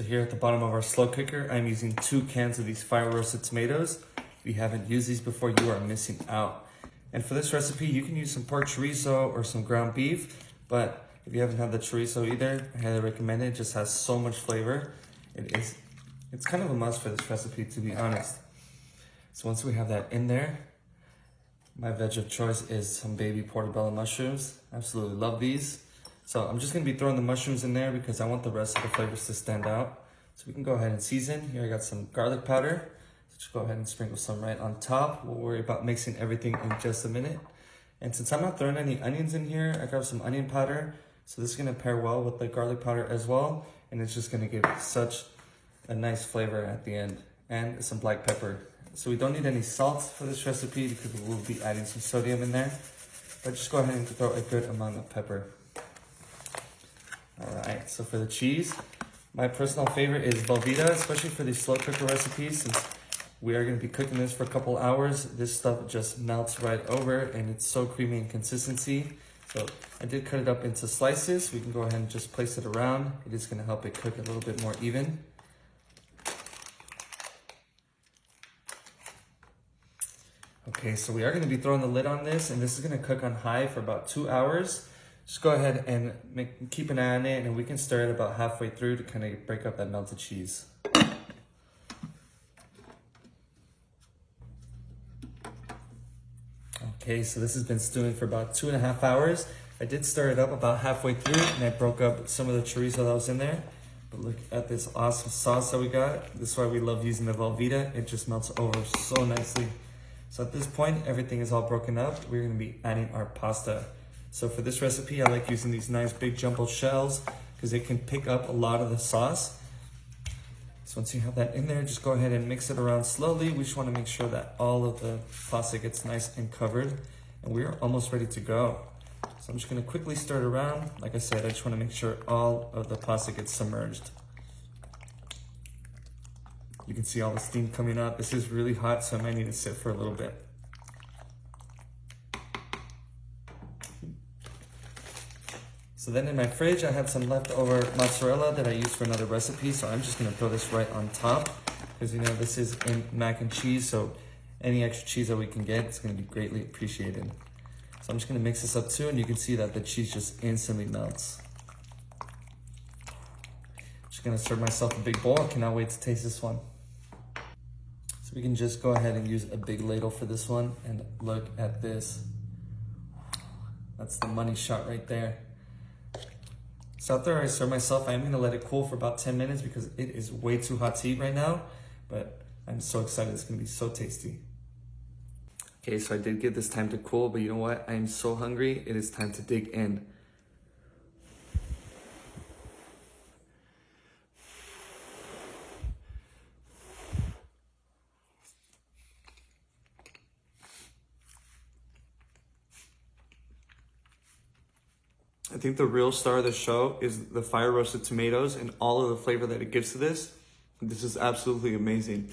So here at the bottom of our slow cooker, I'm using 2 cans of these fire roasted tomatoes. If you haven't used these before, you are missing out. And for this recipe, you can use some pork chorizo or some ground beef, but if you haven't had the chorizo either, I highly recommend it. It just has so much flavor. It's kind of a must for this recipe, to be honest. So once we have that in there, my veg of choice is some baby portobello mushrooms. Absolutely love these. So I'm just gonna be throwing the mushrooms in there because I want the rest of the flavors to stand out. So we can go ahead and season. Here I got some garlic powder. So just go ahead and sprinkle some right on top. We'll worry about mixing everything in just a minute. And since I'm not throwing any onions in here, I grabbed some onion powder. So this is gonna pair well with the garlic powder as well. And it's just gonna give such a nice flavor at the end. And some black pepper. So we don't need any salt for this recipe because we'll be adding some sodium in there. But just go ahead and throw a good amount of pepper. All right, so for the cheese, my personal favorite is Velveeta, especially for these slow cooker recipes. Since we are gonna be cooking this for a couple hours, this stuff just melts right over and it's so creamy in consistency. So I did cut it up into slices. We can go ahead and just place it around. It is gonna help it cook a little bit more even. Okay, so we are gonna be throwing the lid on this and this is gonna cook on high for about 2 hours. Just go ahead and keep an eye on it and we can stir it about halfway through to kind of break up that melted cheese. Okay, so this has been stewing for about 2.5 hours. I did stir it up about halfway through and I broke up some of the chorizo that was in there. But look at this awesome sauce that we got. This is why we love using the Velveeta. It just melts over so nicely. So at this point, everything is all broken up. We're gonna be adding our pasta. So for this recipe, I like using these nice big jumbo shells because it can pick up a lot of the sauce. So once you have that in there, just go ahead and mix it around slowly. We just want to make sure that all of the pasta gets nice and covered. And we're almost ready to go. So I'm just going to quickly stir it around. Like I said, I just want to make sure all of the pasta gets submerged. You can see all the steam coming up. This is really hot, so I might need to sit for a little bit. So then in my fridge, I have some leftover mozzarella that I used for another recipe. So I'm just gonna throw this right on top because you know this is in mac and cheese. So any extra cheese that we can get, it's gonna be greatly appreciated. So I'm just gonna mix this up too, and you can see that the cheese just instantly melts. Just gonna serve myself a big bowl. I cannot wait to taste this one. So we can just go ahead and use a big ladle for this one, and look at this. That's the money shot right there. So after I serve myself, I'm gonna let it cool for about 10 minutes because it is way too hot to eat right now, but I'm so excited, it's gonna be so tasty. Okay, so I did give this time to cool, but you know what? I am so hungry, it is time to dig in. I think the real star of the show is the fire roasted tomatoes and all of the flavor that it gives to this. This is absolutely amazing.